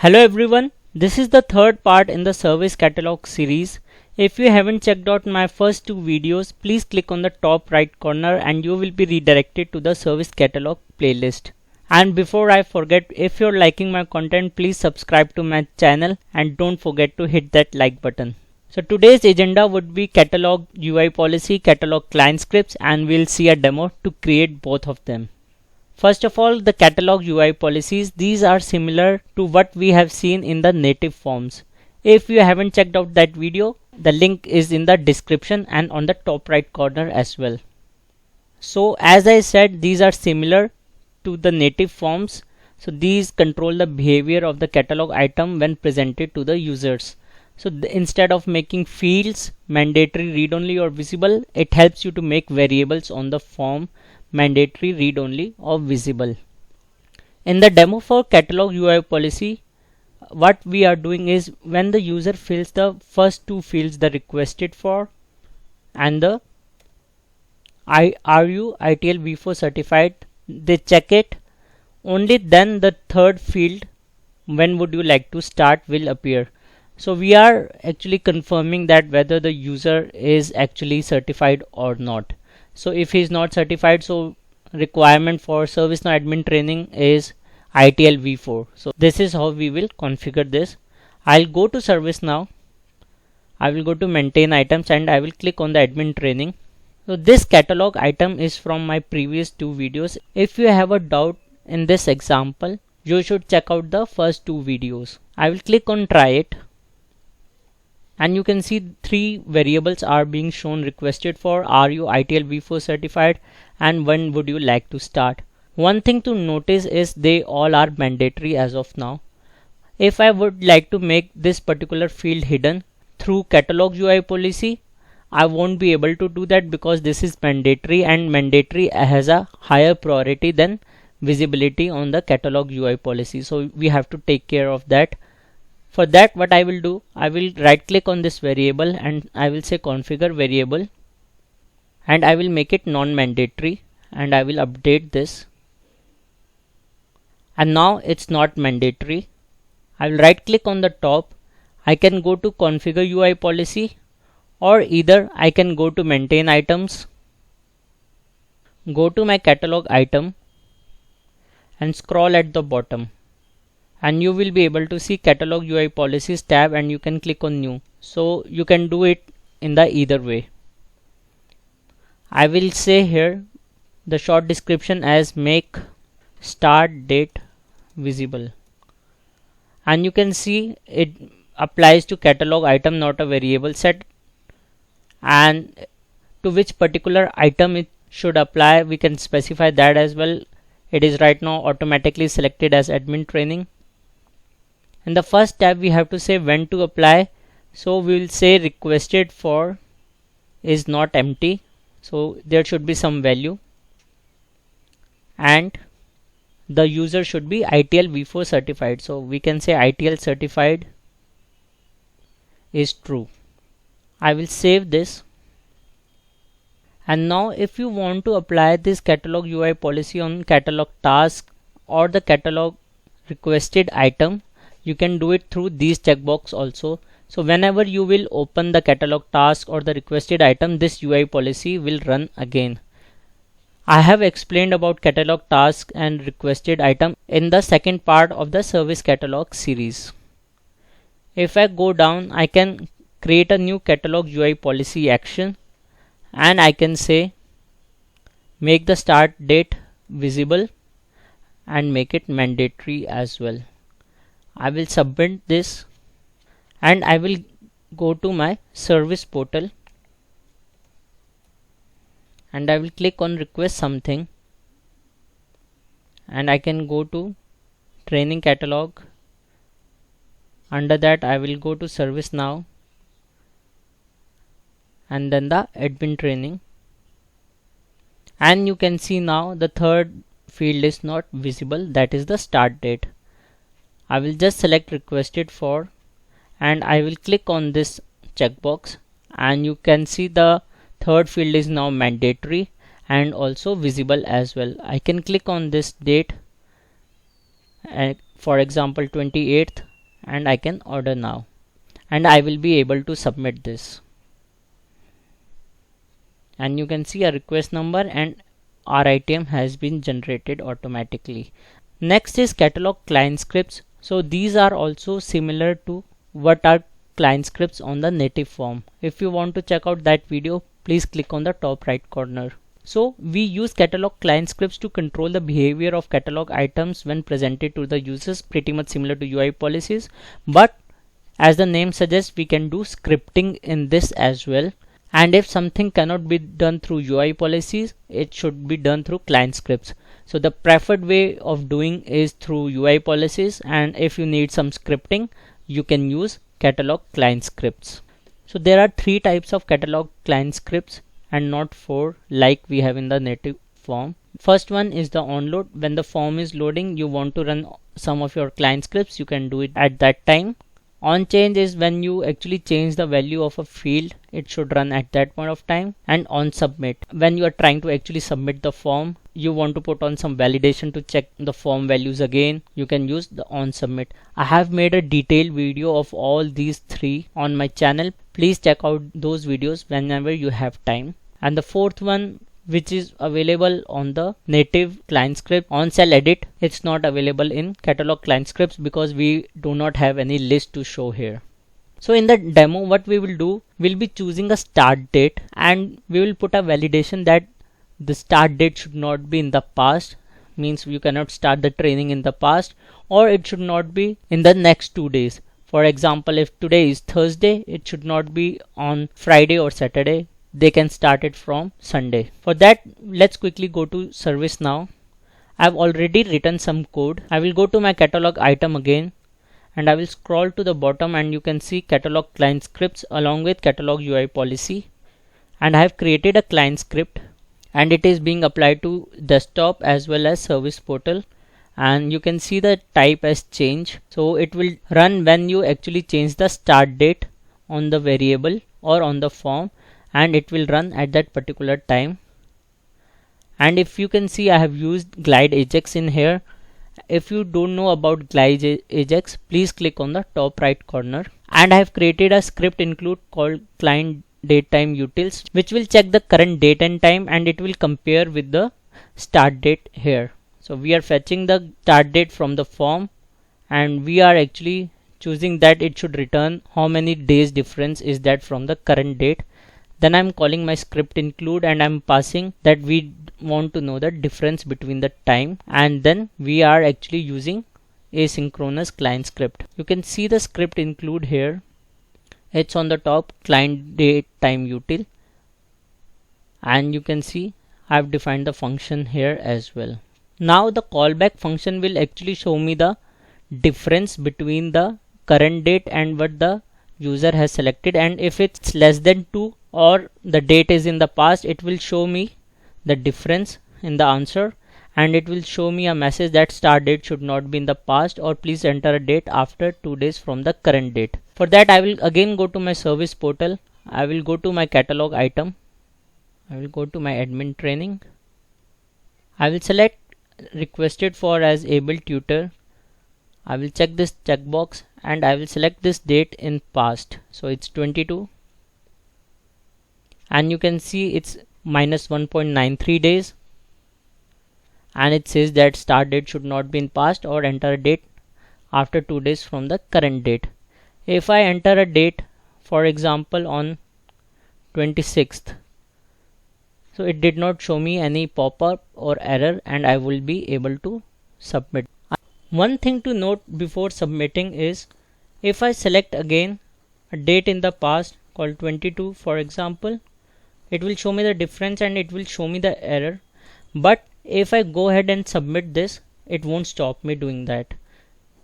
Hello everyone, this is the third part in the service catalog series. If you haven't checked out my first two videos, please click on the top right corner and you will be redirected to the service catalog playlist. And before I forget, if you're liking my content, please subscribe to my channel and don't forget to hit that like button. So today's agenda would be catalog UI policy, catalog client scripts, and we'll see a demo to create both of them. First of all, the catalog UI policies, these are similar to what we have seen in the native forms. If you haven't checked out that video, the link is in the description and on the top right corner as well. So as I said, these are similar to the native forms. So these control the behavior of the catalog item when presented to the users. So instead of making fields mandatory, read-only or visible, it helps you to make variables on the form mandatory, read-only or visible. In the demo for catalog UI policy, what we are doing is when the user fills the first two fields, the requested for and the are you ITL v4 certified, they check it, only then the third field, when would you like to start, will appear. So we are actually confirming that whether the user is actually certified or not. So if he is not certified, so requirement for ServiceNow admin training is ITL v4. So this is how we will configure this. I'll go to ServiceNow. I will go to maintain items and I will click on the admin training. So this catalog item is from my previous two videos. If you have a doubt in this example, you should check out the first two videos. I will click on try it. And you can see three variables are being shown: requested for, are you ITL v4 certified, and when would you like to start. One thing to notice is they all are mandatory as of now. If I would like to make this particular field hidden through catalog UI policy, I won't be able to do that because this is mandatory, and mandatory has a higher priority than visibility on the catalog UI policy. So we have to take care of that. For that, what I will do, I will right click on this variable and I will say configure variable, and I will make it non-mandatory and I will update this, and now it's not mandatory. I will right click on the top. I can go to configure UI policy, or either I can go to maintain items, go to my catalog item and scroll at the bottom, and you will be able to see catalog UI policies tab and you can click on new. So you can do it in the either way. I will say here the short description as make start date visible, and you can see it applies to catalog item, not a variable set, and to which particular item it should apply we can specify that as well. It is right now automatically selected as admin training. In the first tab we have to say when to apply, so we will say requested for is not empty, so there should be some value, and the user should be ITL v4 certified, so we can say ITL certified is true. I will save this, and now if you want to apply this catalog UI policy on catalog task or the catalog requested item, you can do it through these checkbox also. So whenever you will open the catalog task or the requested item, this UI policy will run again. I have explained about catalog task and requested item in the second part of the service catalog series. If I go down, I can create a new catalog UI policy action, and I can say make the start date visible and make it mandatory as well. I will submit this and I will go to my service portal and I will click on request something, and I can go to training catalog. Under that I will go to ServiceNow and then the admin training, and you can see now the third field is not visible, that is the start date. I will just select requested for and I will click on this checkbox, and you can see the third field is now mandatory and also visible as well. I can click on this date, for example 28th, and I can order now, and I will be able to submit this. And you can see a request number and RITM has been generated automatically. Next is catalog client scripts. So these are also similar to what are client scripts on the native form. If you want to check out that video, please click on the top right corner. So we use catalog client scripts to control the behavior of catalog items when presented to the users, pretty much similar to UI policies, but as the name suggests, we can do scripting in this as well. And if something cannot be done through UI policies, it should be done through client scripts. So the preferred way of doing is through UI policies, and if you need some scripting, you can use catalog client scripts. So there are 3 types of catalog client scripts and not 4 like we have in the native form. First one is the onload. When the form is loading, you want to run some of your client scripts, you can do it at that time. On change is when you actually change the value of a field, it should run at that point of time. And on submit, when you are trying to actually submit the form, you want to put on some validation to check the form values again, you can use the on submit. I have made a detailed video of all these 3 on my channel. Please check out those videos whenever you have time. And the fourth one, which is available on the native client script on cell edit, it's not available in catalog client scripts because we do not have any list to show here. So in the demo, what we will do, we'll be choosing a start date and we will put a validation that the start date should not be in the past, means you cannot start the training in the past, or it should not be in the next 2 days. For example, if today is Thursday, it should not be on Friday or Saturday. They can start it from Sunday. For that, let's quickly go to ServiceNow. I've already written some code. I will go to my catalog item again and I will scroll to the bottom and you can see catalog client scripts along with catalog UI policy. And I have created a client script and it is being applied to desktop as well as service portal. And you can see the type as change. So it will run when you actually change the start date on the variable or on the form, and it will run at that particular time. And if you can see, I have used Glide Ajax in here. If you don't know about Glide Ajax, please click on the top right corner. And I have created a script include called client date time utils, which will check the current date and time and it will compare with the start date here. So we are fetching the start date from the form and we are actually choosing that it should return how many days difference is that from the current date. Then I'm calling my script include and I'm passing that we want to know the difference between the time, and then we are actually using asynchronous client script. You can see the script include here. It's on the top, client date time util, and you can see I've defined the function here as well. Now the callback function will actually show me the difference between the current date and what the user has selected, and if it's less than 2 or the date is in the past, it will show me the difference in the answer and it will show me a message that start date should not be in the past or please enter a date after 2 days from the current date. For that, I will again go to my service portal. I will go to my catalog item. I will go to my admin training. I will select requested for as able tutor. I will check this checkbox and I will select this date in past. So it's 22. And you can see it's minus 1.93 days and it says that start date should not be in past or enter a date after 2 days from the current date. If I enter a date, for example on 26th, so it did not show me any pop-up or error and I will be able to submit. One thing to note before submitting is if I select again a date in the past called 22 for example, it will show me the difference and it will show me the error. But if I go ahead and submit this, it won't stop me doing that.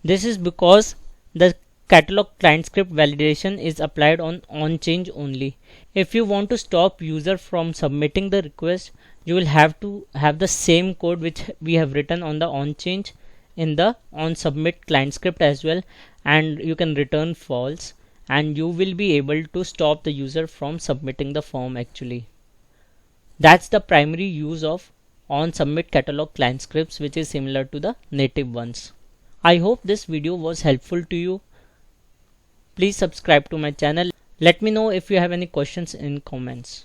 This is because the catalog client script validation is applied on change only. If you want to stop user from submitting the request, you will have to have the same code which we have written on the on change in the on submit client script as well, and you can return false and you will be able to stop the user from submitting the form actually. That's the primary use of on submit catalog client scripts, which is similar to the native ones. I hope this video was helpful to you. please subscribe to my channel. Let me know if you have any questions in comments.